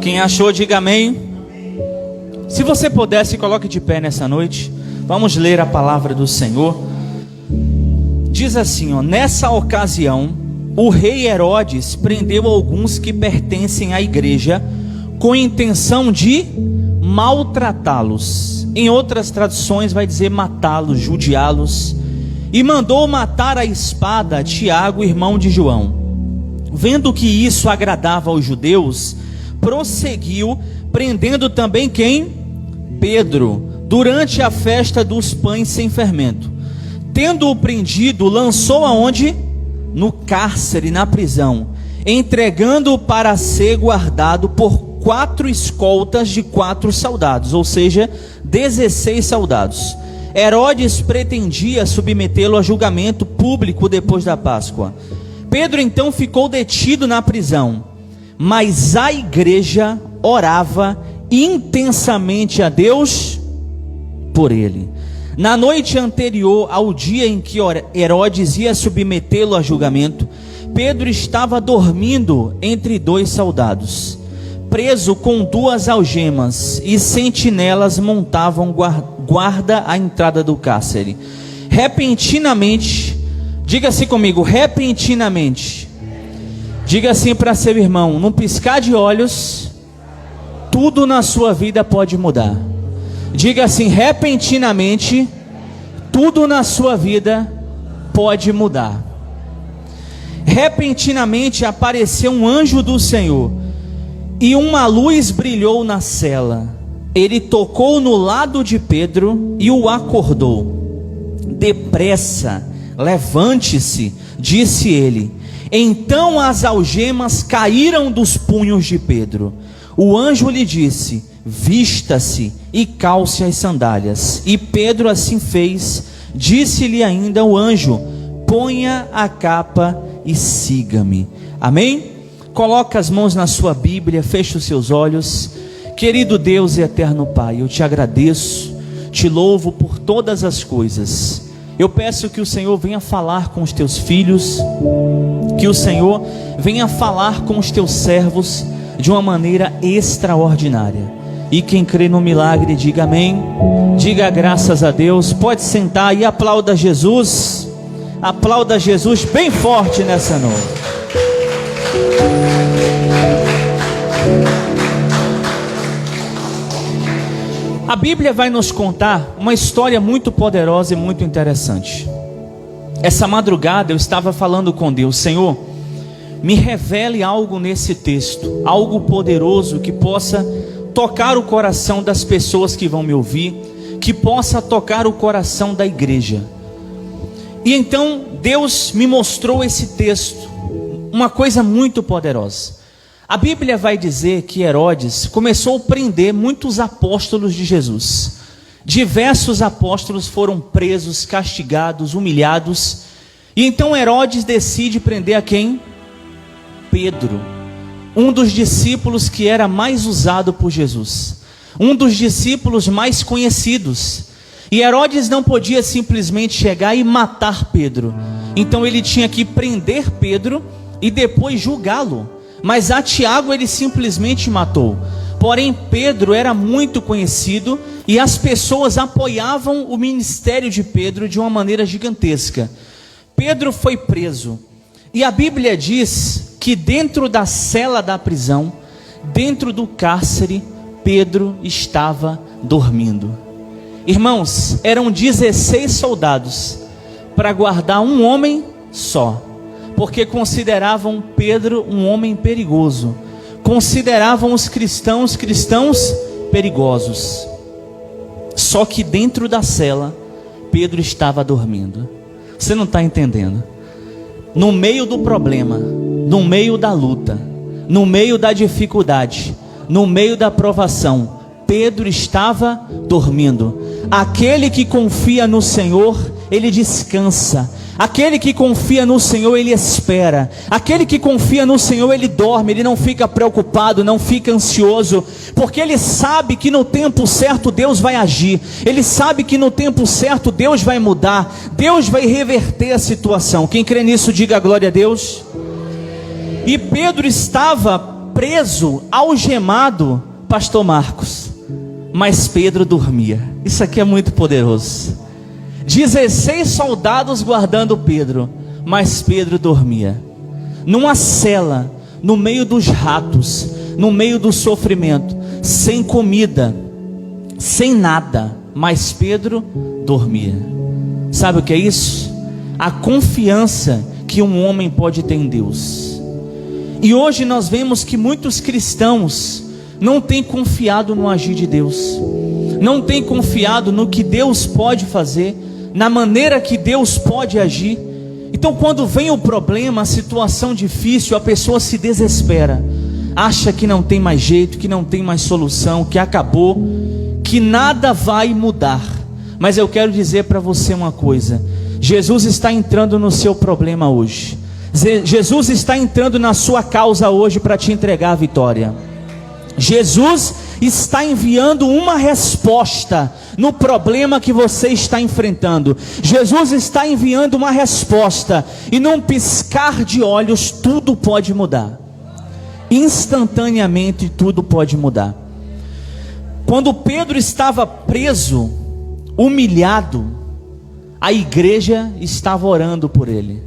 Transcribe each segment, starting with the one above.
Quem achou, diga amém. Se você puder, se coloque de pé nessa noite. Vamos ler a palavra do Senhor. Diz assim, nessa ocasião, o rei Herodes prendeu alguns que pertencem à igreja com intenção de maltratá-los. Em outras traduções vai dizer matá-los, judiá-los. E mandou matar à espada Tiago, irmão de João. Vendo que isso agradava aos judeus, prosseguiu, prendendo também quem? Pedro, durante a festa dos pães sem fermento. Tendo-o prendido, lançou aonde? No cárcere, na prisão, entregando-o para ser guardado por 4 escoltas de 4 soldados, ou seja, 16 soldados. Herodes pretendia submetê-lo a julgamento público depois da Páscoa. Pedro então ficou detido na prisão, mas a igreja orava intensamente a Deus por ele. Na noite anterior ao dia em que Herodes ia submetê-lo a julgamento, Pedro estava dormindo entre 2 soldados, preso com 2 algemas, e sentinelas montavam guarda à entrada do cárcere. Repentinamente, diga assim comigo, repentinamente. Diga assim para seu irmão, num piscar de olhos, tudo na sua vida pode mudar. Diga assim, repentinamente, tudo na sua vida pode mudar. Repentinamente apareceu um anjo do Senhor, e uma luz brilhou na cela. Ele tocou no lado de Pedro e o acordou. Depressa, levante-se, disse ele. Então as algemas caíram dos punhos de Pedro. O anjo lhe disse, vista-se e calce as sandálias. E Pedro assim fez. Disse-lhe ainda o anjo, ponha a capa e siga-me. Amém? Coloca as mãos na sua Bíblia, feche os seus olhos. Querido Deus e eterno Pai, eu te agradeço, te louvo por todas as coisas. Eu peço que o Senhor venha falar com os teus filhos, que o Senhor venha falar com os teus servos de uma maneira extraordinária. E quem crê no milagre, diga amém, diga graças a Deus. Pode sentar e aplauda Jesus, aplauda Jesus bem forte nessa noite. A Bíblia vai nos contar uma história muito poderosa e muito interessante. Essa madrugada eu estava falando com Deus, Senhor, me revele algo nesse texto, algo poderoso que possa tocar o coração das pessoas que vão me ouvir, que possa tocar o coração da igreja. E então Deus me mostrou esse texto, uma coisa muito poderosa. A Bíblia vai dizer que Herodes começou a prender muitos apóstolos de Jesus. Diversos apóstolos foram presos, castigados, humilhados. E então Herodes decide prender a quem? Pedro, um dos discípulos que era mais usado por Jesus, um dos discípulos mais conhecidos. E Herodes não podia simplesmente chegar e matar Pedro. Então ele tinha que prender Pedro e depois julgá-lo. Mas a Tiago ele simplesmente matou. Porém Pedro era muito conhecido e as pessoas apoiavam o ministério de Pedro de uma maneira gigantesca. Pedro foi preso. E a Bíblia diz que dentro da cela da prisão, dentro do cárcere, Pedro estava dormindo. Irmãos, eram 16 soldados para guardar um homem só, porque consideravam Pedro um homem perigoso, consideravam os cristãos perigosos. Só que dentro da cela, Pedro estava dormindo. Você não está entendendo? No meio do problema, no meio da luta, no meio da dificuldade, no meio da provação, Pedro estava dormindo. Aquele que confia no Senhor, ele descansa. Aquele que confia no Senhor, ele espera. Aquele que confia no Senhor, ele dorme. Ele não fica preocupado, não fica ansioso, porque ele sabe que no tempo certo Deus vai agir. Ele sabe que no tempo certo Deus vai mudar. Deus vai reverter a situação. Quem crê nisso, diga glória a Deus. E Pedro estava preso, algemado, pastor Marcos, mas Pedro dormia. Isso aqui é muito poderoso. 16 soldados guardando Pedro, mas Pedro dormia. Numa cela, no meio dos ratos, no meio do sofrimento, sem comida, sem nada, mas Pedro dormia. Sabe o que é isso? A confiança que um homem pode ter em Deus. E hoje nós vemos que muitos cristãos não têm confiado no agir de Deus, não têm confiado no que Deus pode fazer, na maneira que Deus pode agir. Então quando vem o problema, a situação difícil, a pessoa se desespera, acha que não tem mais jeito, que não tem mais solução, que acabou, que nada vai mudar. Mas eu quero dizer para você uma coisa: Jesus está entrando no seu problema hoje. Jesus está entrando na sua causa hoje para te entregar a vitória. Jesus está enviando uma resposta no problema que você está enfrentando. Jesus está enviando uma resposta, e num piscar de olhos tudo pode mudar. Instantaneamente tudo pode mudar. Quando Pedro estava preso, humilhado, a igreja estava orando por ele.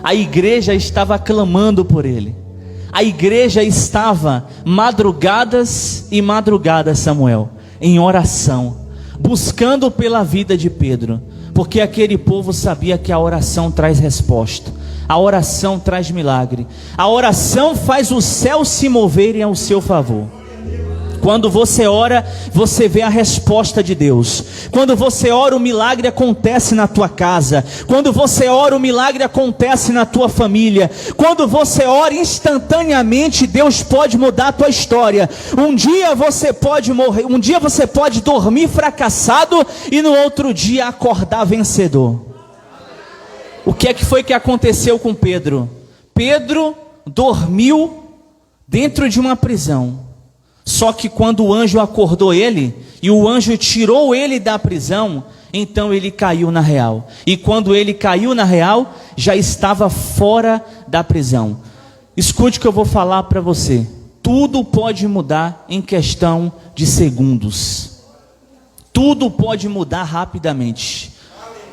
A igreja estava clamando por ele. A igreja estava madrugadas e madrugadas, Samuel, em oração, buscando pela vida de Pedro, porque aquele povo sabia que a oração traz resposta, a oração traz milagre, a oração faz os céus se moverem ao seu favor. Quando você ora, você vê a resposta de Deus. Quando você ora, o milagre acontece na tua casa. Quando você ora, o milagre acontece na tua família. Quando você ora, instantaneamente Deus pode mudar a tua história. Um dia você pode morrer, um dia você pode dormir fracassado e no outro dia acordar vencedor. O que é que foi que aconteceu com Pedro? Pedro dormiu dentro de uma prisão. Só que quando o anjo acordou ele, e o anjo tirou ele da prisão, então ele caiu na real. E quando ele caiu na real, já estava fora da prisão. Escute o que eu vou falar para você. Tudo pode mudar em questão de segundos. Tudo pode mudar rapidamente.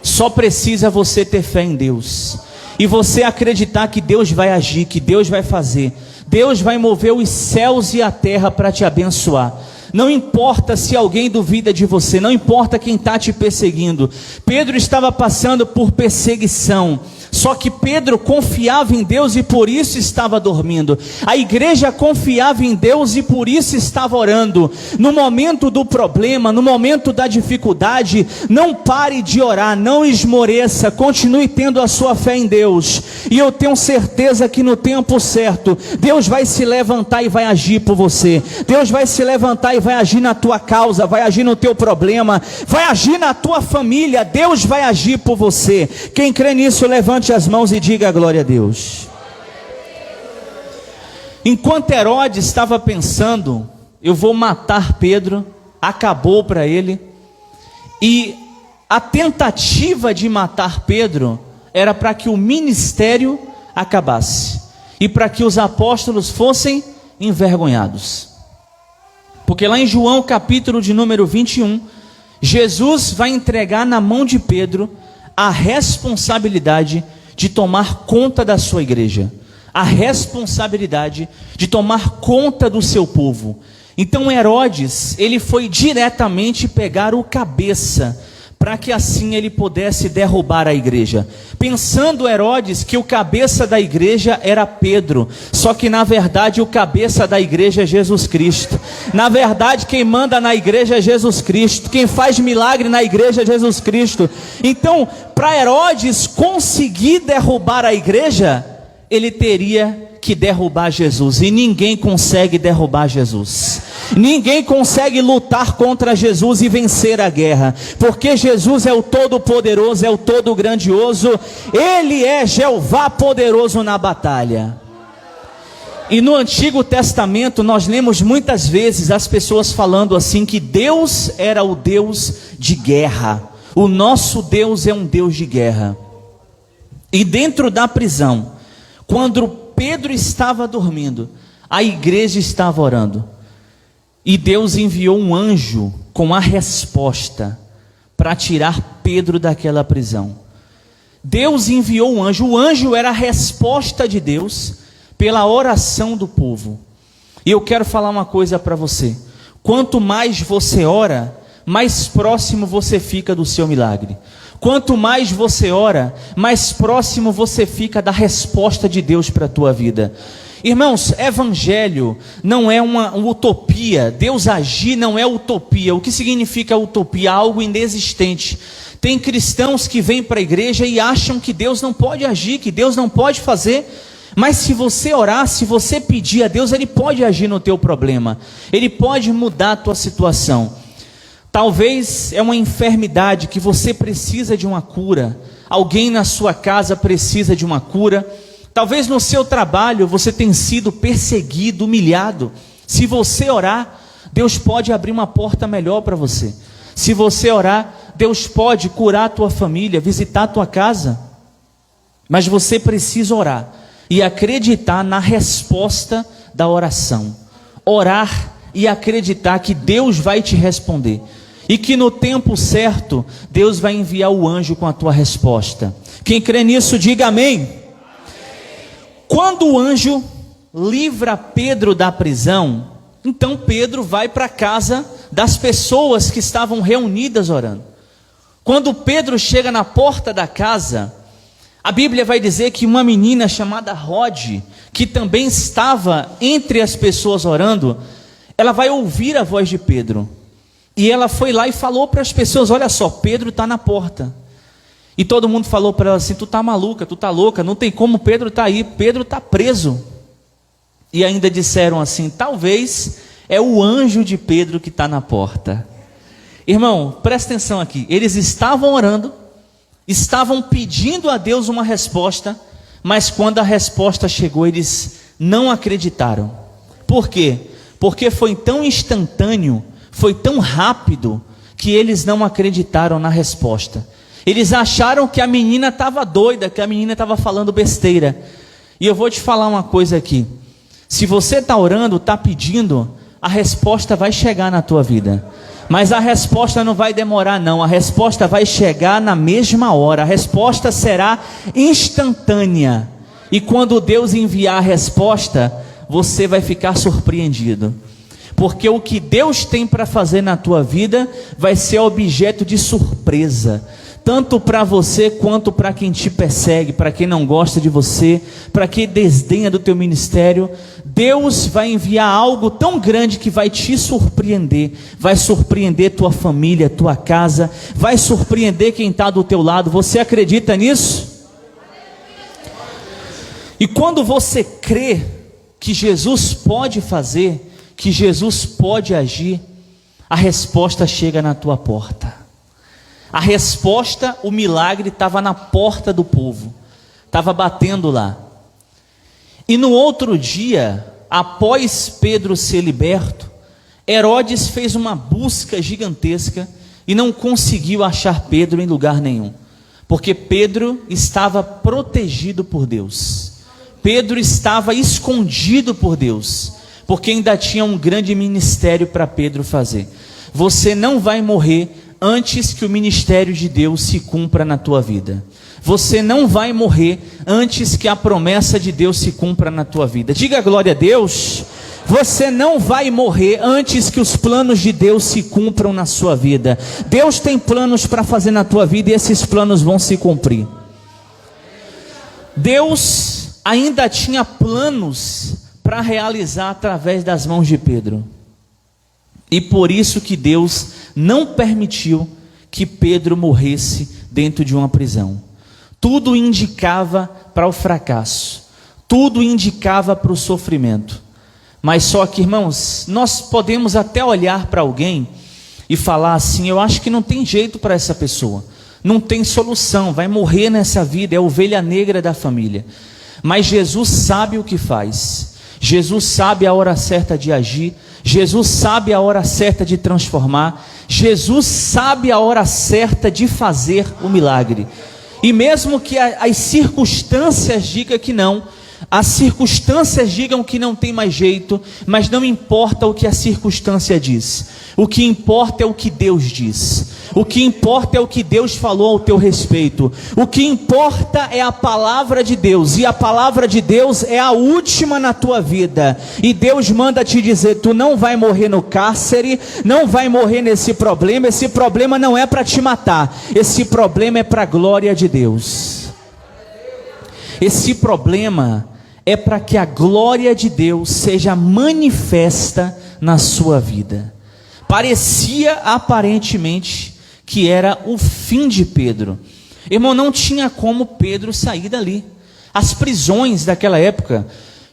Só precisa você ter fé em Deus. E você acreditar que Deus vai agir, que Deus vai fazer. Deus vai mover os céus e a terra para te abençoar. Não importa se alguém duvida de você, não importa quem está te perseguindo. Pedro estava passando por perseguição, só que Pedro confiava em Deus e por isso estava dormindo. A igreja confiava em Deus e por isso estava orando. No momento do problema, no momento da dificuldade, não pare de orar, não esmoreça, continue tendo a sua fé em Deus. E eu tenho certeza que no tempo certo, Deus vai se levantar e vai agir por você. Deus vai se levantar e vai agir na tua causa, vai agir no teu problema, vai agir na tua família. Deus vai agir por você. Quem crê nisso, levante as mãos e diga glória a Deus. Enquanto Herodes estava pensando, eu vou matar Pedro, acabou para ele. E a tentativa de matar Pedro era para que o ministério acabasse e para que os apóstolos fossem envergonhados. Porque lá em João capítulo de número 21, Jesus vai entregar na mão de Pedro a responsabilidade de tomar conta da sua igreja, a responsabilidade de tomar conta do seu povo. Então Herodes, ele foi diretamente pegar o cabeça, para que assim ele pudesse derrubar a igreja. Pensando Herodes que o cabeça da igreja era Pedro, só que na verdade o cabeça da igreja é Jesus Cristo. Na verdade quem manda na igreja é Jesus Cristo, quem faz milagre na igreja é Jesus Cristo. Então para Herodes conseguir derrubar a igreja, ele teria que derrubar Jesus, e ninguém consegue derrubar Jesus. Ninguém consegue lutar contra Jesus e vencer a guerra, porque Jesus é o Todo-Poderoso, é o Todo-Grandioso, Ele é Jeová poderoso na batalha. E no Antigo Testamento nós lemos muitas vezes as pessoas falando assim, que Deus era o Deus de guerra. O nosso Deus é um Deus de guerra. E dentro da prisão, quando Pedro estava dormindo, a igreja estava orando. E Deus enviou um anjo com a resposta para tirar Pedro daquela prisão. Deus enviou um anjo. O anjo era a resposta de Deus pela oração do povo. E eu quero falar uma coisa para você. Quanto mais você ora, mais próximo você fica do seu milagre. Quanto mais você ora, mais próximo você fica da resposta de Deus para a tua vida. Irmãos, evangelho não é uma utopia. Deus agir não é utopia. O que significa utopia? Algo inexistente. Tem cristãos que vêm para a igreja e acham que Deus não pode agir, que Deus não pode fazer. Mas se você orar, se você pedir a Deus, Ele pode agir no teu problema. Ele pode mudar a tua situação. Talvez é uma enfermidade que você precisa de uma cura. Alguém na sua casa precisa de uma cura. Talvez no seu trabalho você tenha sido perseguido, humilhado. Se você orar, Deus pode abrir uma porta melhor para você. Se você orar, Deus pode curar a tua família, visitar a tua casa. Mas você precisa orar e acreditar na resposta da oração. Orar e acreditar que Deus vai te responder. E que no tempo certo, Deus vai enviar o anjo com a tua resposta. Quem crê nisso, diga amém. Quando o anjo livra Pedro da prisão, então Pedro vai para a casa das pessoas que estavam reunidas orando. Quando Pedro chega na porta da casa, a Bíblia vai dizer que uma menina chamada Rode, que também estava entre as pessoas orando, ela vai ouvir a voz de Pedro. E ela foi lá e falou para as pessoas: olha só, Pedro está na porta. E todo mundo falou para ela assim: tu tá maluca, tu tá louca, não tem como, Pedro está aí, Pedro está preso. E ainda disseram assim: talvez é o anjo de Pedro que está na porta. Irmão, presta atenção aqui, eles estavam orando, estavam pedindo a Deus uma resposta, mas quando a resposta chegou, eles não acreditaram. Por quê? Porque foi tão instantâneo, foi tão rápido, que eles não acreditaram na resposta. Eles acharam que a menina estava doida, que a menina estava falando besteira. E eu vou te falar uma coisa aqui: se você está orando, está pedindo, a resposta vai chegar na tua vida. Mas a resposta não vai demorar não, a resposta vai chegar na mesma hora, a resposta será instantânea. E quando Deus enviar a resposta, você vai ficar surpreendido. Porque o que Deus tem para fazer na tua vida vai ser objeto de surpresa. Tanto para você quanto para quem te persegue, para quem não gosta de você, para quem desdenha do teu ministério. Deus vai enviar algo tão grande que vai te surpreender. Vai surpreender tua família, tua casa, vai surpreender quem está do teu lado. Você acredita nisso? E quando você crê que Jesus pode fazer, que Jesus pode agir, a resposta chega na tua porta. A resposta, o milagre estava na porta do povo, estava batendo lá. E no outro dia, após Pedro ser liberto, Herodes fez uma busca gigantesca e não conseguiu achar Pedro em lugar nenhum, porque Pedro estava protegido por Deus. Pedro estava escondido por Deus, porque ainda tinha um grande ministério para Pedro fazer. Você não vai morrer antes que o ministério de Deus se cumpra na tua vida. Você não vai morrer antes que a promessa de Deus se cumpra na tua vida. Diga glória a Deus. Você não vai morrer antes que os planos de Deus se cumpram na sua vida. Deus tem planos para fazer na tua vida e esses planos vão se cumprir. Deus ainda tinha planos para realizar através das mãos de Pedro. E por isso que Deus não permitiu que Pedro morresse dentro de uma prisão. Tudo indicava para o fracasso. Tudo indicava para o sofrimento. Mas só que, irmãos, nós podemos até olhar para alguém e falar assim: eu acho que não tem jeito para essa pessoa. Não tem solução, vai morrer nessa vida, é a ovelha negra da família. Mas Jesus sabe o que faz. Jesus sabe a hora certa de agir. Jesus sabe a hora certa de transformar. Jesus sabe a hora certa de fazer o milagre. E mesmo que as circunstâncias digam que não, As circunstâncias digam que não tem mais jeito, mas não importa o que a circunstância diz. O que importa é o que Deus diz. O que importa é o que Deus falou ao teu respeito. O que importa é a palavra de Deus. E a palavra de Deus é a última na tua vida. E Deus manda te dizer: tu não vai morrer no cárcere, não vai morrer nesse problema. Esse problema não é para te matar. Esse problema é para a glória de Deus. Esse problema é para que a glória de Deus seja manifesta na sua vida. Parecia aparentemente que era o fim de Pedro. Irmão, não tinha como Pedro sair dali. As prisões daquela época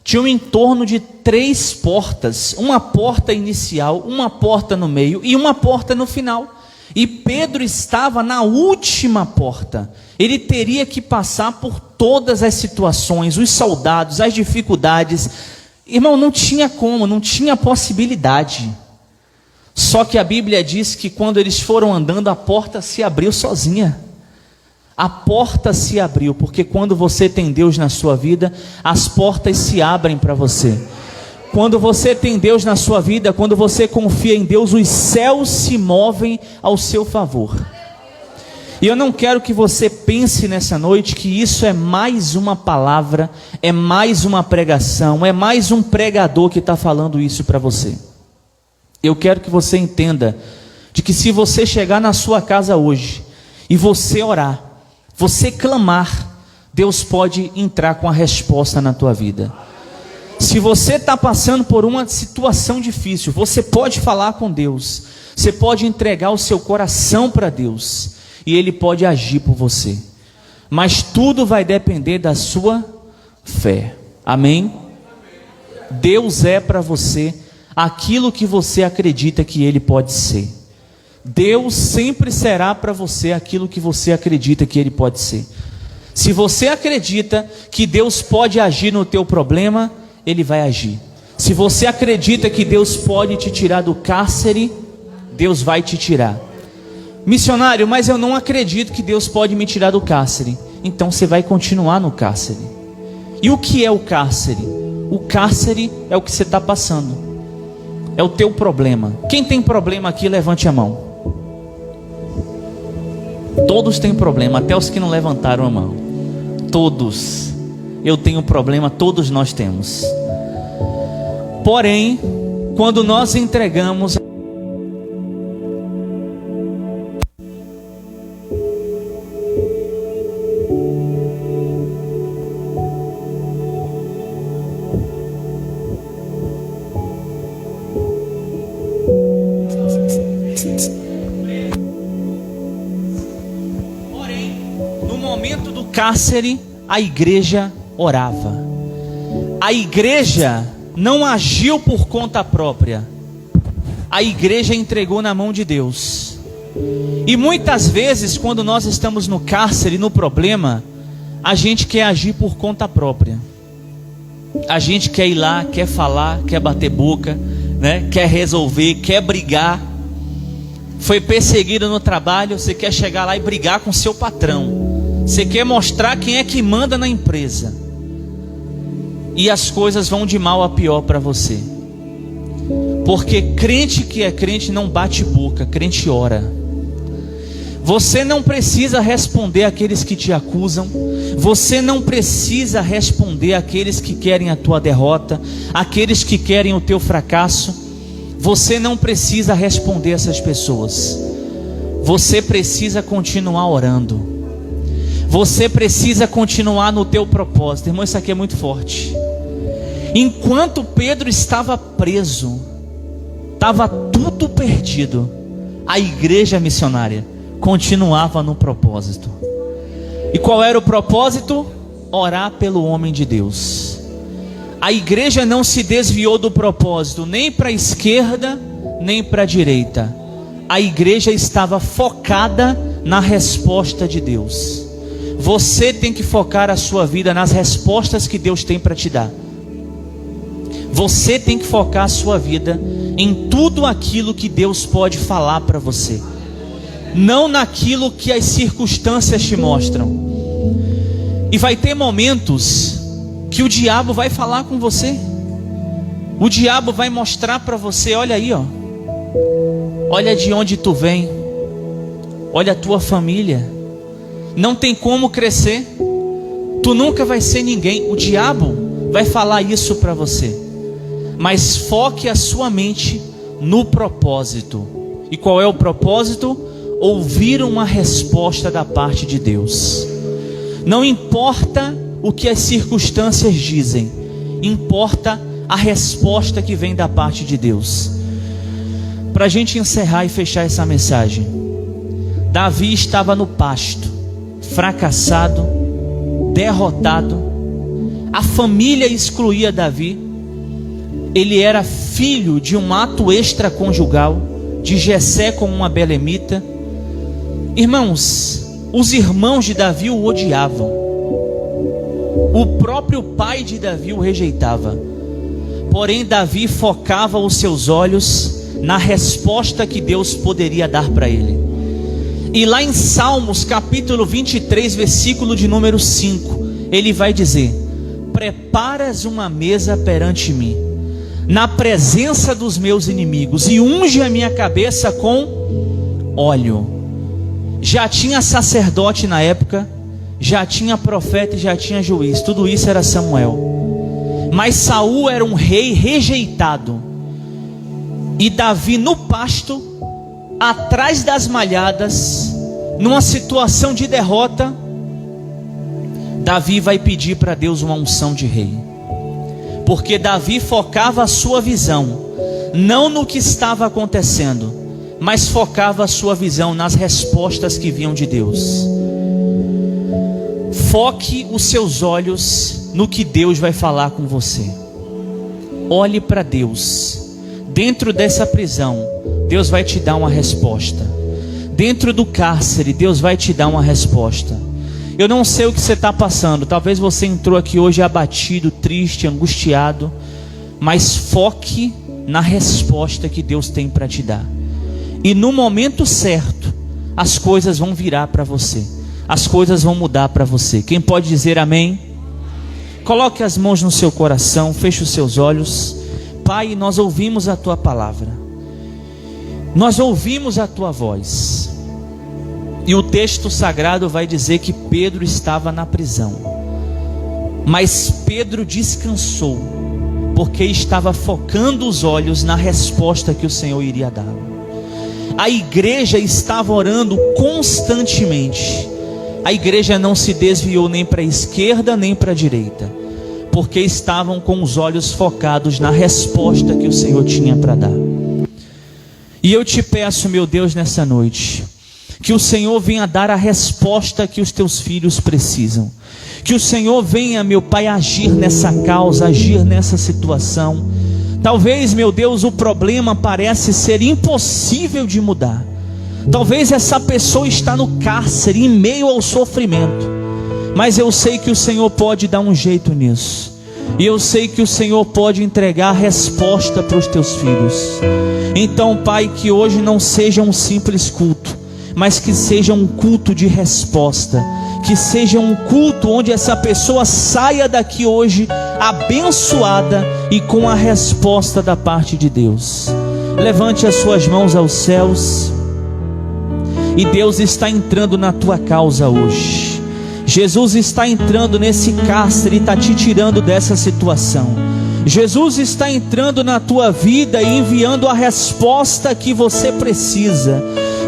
tinham em torno de 3 portas. Uma porta inicial, uma porta no meio e uma porta no final. E Pedro estava na última porta. Ele teria que passar por todas as situações, os soldados, as dificuldades. Irmão, não tinha como, não tinha possibilidade. Só que a Bíblia diz que quando eles foram andando, a porta se abriu sozinha. A porta se abriu, porque quando você tem Deus na sua vida, as portas se abrem para você. Quando você tem Deus na sua vida, quando você confia em Deus, os céus se movem ao seu favor. E eu não quero que você pense nessa noite que isso é mais uma palavra, é mais uma pregação, é mais um pregador que está falando isso para você. Eu quero que você entenda de que se você chegar na sua casa hoje e você orar, você clamar, Deus pode entrar com a resposta na tua vida. Se você está passando por uma situação difícil, você pode falar com Deus, você pode entregar o seu coração para Deus, e Ele pode agir por você, mas tudo vai depender da sua fé, amém? Deus é para você aquilo que você acredita que Ele pode ser. Deus sempre será para você aquilo que você acredita que Ele pode ser. Se você acredita que Deus pode agir no teu problema, Ele vai agir. Se você acredita que Deus pode te tirar do cárcere, Deus vai te tirar. Missionário, mas eu não acredito que Deus pode me tirar do cárcere. Então você vai continuar no cárcere. E o que é o cárcere? O cárcere é o que você está passando. É o teu problema. Quem tem problema aqui, levante a mão. Todos têm problema, até os que não levantaram a mão. Todos. Eu tenho problema, todos nós temos. Porém, quando nós entregamos cárcere, a igreja orava. A igreja não agiu por conta própria. A igreja entregou na mão de Deus. E muitas vezes, quando nós estamos no cárcere, no problema, a gente quer agir por conta própria. A gente quer ir lá, quer falar, quer bater boca, né? Quer resolver, quer brigar. Foi perseguido no trabalho, você quer chegar lá e brigar com seu patrão. Você quer mostrar quem é que manda na empresa. E as coisas vão de mal a pior para você. Porque crente que é crente não bate boca, crente ora. Você não precisa responder àqueles que te acusam. Você não precisa responder àqueles que querem a tua derrota, aqueles que querem o teu fracasso. Você não precisa responder a essas pessoas. Você precisa continuar orando. Você precisa continuar no teu propósito. Irmão, isso aqui é muito forte. Enquanto Pedro estava preso, estava tudo perdido, a igreja missionária continuava no propósito. E qual era o propósito? Orar pelo homem de Deus. A igreja não se desviou do propósito, nem para a esquerda, nem para a direita. A igreja estava focada na resposta de Deus. Você tem que focar a sua vida nas respostas que Deus tem para te dar. Você tem que focar a sua vida em tudo aquilo que Deus pode falar para você, não naquilo que as circunstâncias te mostram. E vai ter momentos que o diabo vai falar com você. O diabo vai mostrar para você: olha aí, ó, olha de onde tu vem, olha a tua família, não tem como crescer, tu nunca vai ser ninguém. O diabo vai falar isso para você, mas foque a sua mente no propósito. E qual é o propósito? Ouvir uma resposta da parte de Deus. Não importa o que as circunstâncias dizem, importa a resposta que vem da parte de Deus. Para a gente encerrar e fechar essa mensagem, Davi estava no pasto, fracassado, derrotado. A família excluía Davi. Ele era filho de um ato extraconjugal, de Jessé com uma belemita. Irmãos, os irmãos de Davi o odiavam. O próprio pai de Davi o rejeitava. Porém, Davi focava os seus olhos na resposta que Deus poderia dar para ele. E lá em Salmos capítulo 23, versículo de número 5, ele vai dizer: preparas uma mesa perante mim, na presença dos meus inimigos, e unge a minha cabeça com óleo. Já tinha sacerdote na época, já tinha profeta e já tinha juiz. Tudo isso era Samuel. Mas Saul era um rei rejeitado. E Davi no pasto, atrás das malhadas, numa situação de derrota, Davi vai pedir para Deus uma unção de rei. Porque Davi focava a sua visão não no que estava acontecendo, mas focava a sua visão nas respostas que vinham de Deus. Foque os seus olhos no que Deus vai falar com você. Olhe para Deus. Dentro dessa prisão, Deus vai te dar uma resposta. Dentro do cárcere, Deus vai te dar uma resposta. Eu não sei o que você está passando. Talvez você entrou aqui hoje abatido, triste, angustiado. Mas foque na resposta que Deus tem para te dar. E no momento certo, as coisas vão virar para você. As coisas vão mudar para você. Quem pode dizer amém? Coloque as mãos no seu coração, feche os seus olhos. Pai, nós ouvimos a Tua palavra. Nós ouvimos a Tua voz. E o texto sagrado vai dizer que Pedro estava na prisão. Mas Pedro descansou, porque estava focando os olhos na resposta que o Senhor iria dar. A igreja estava orando constantemente. A igreja não se desviou nem para a esquerda nem para a direita, porque estavam com os olhos focados na resposta que o Senhor tinha para dar. E eu te peço, meu Deus, nessa noite, que o Senhor venha dar a resposta que os teus filhos precisam. Que o Senhor venha, meu Pai, agir nessa causa, agir nessa situação. Talvez, meu Deus, o problema parece ser impossível de mudar. Talvez essa pessoa está no cárcere, em meio ao sofrimento. Mas eu sei que o Senhor pode dar um jeito nisso. E eu sei que o Senhor pode entregar a resposta para os teus filhos. Então, Pai, que hoje não seja um simples culto, mas que seja um culto de resposta. Que seja um culto onde essa pessoa saia daqui hoje abençoada e com a resposta da parte de Deus. Levante as suas mãos aos céus. E Deus está entrando na tua causa hoje. Jesus está entrando nesse cárcere e está te tirando dessa situação. Jesus está entrando na tua vida e enviando a resposta que você precisa.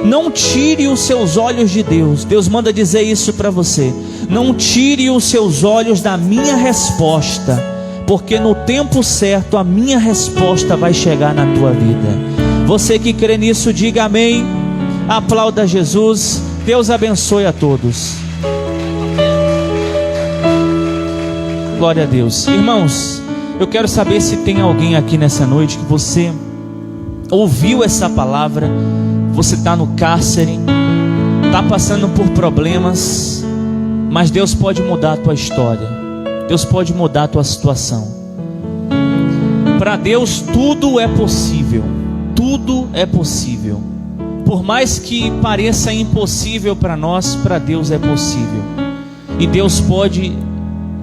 Não tire os seus olhos de Deus. Deus manda dizer isso para você. Não tire os seus olhos da minha resposta, porque no tempo certo a minha resposta vai chegar na tua vida. Você que crê nisso, diga amém. Aplauda Jesus. Deus abençoe a todos. Glória a Deus. Irmãos, eu quero saber se tem alguém aqui nessa noite que você ouviu essa palavra. Você está no cárcere, está passando por problemas, mas Deus pode mudar a tua história. Deus pode mudar a tua situação. Para Deus tudo é possível. Tudo é possível. Por mais que pareça impossível para nós, para Deus é possível. E Deus pode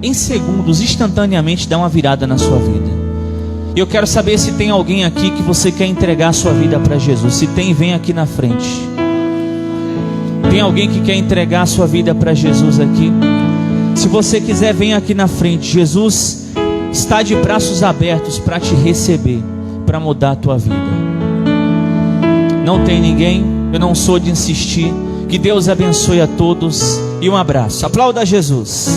em segundos, instantaneamente, dar uma virada na sua vida. E eu quero saber se tem alguém aqui que você quer entregar a sua vida para Jesus. Se tem, vem aqui na frente. Tem alguém que quer entregar a sua vida para Jesus aqui? Se você quiser, vem aqui na frente. Jesus está de braços abertos para te receber, para mudar a tua vida. Não tem ninguém? Eu não sou de insistir. Que Deus abençoe a todos e um abraço. Aplauda Jesus.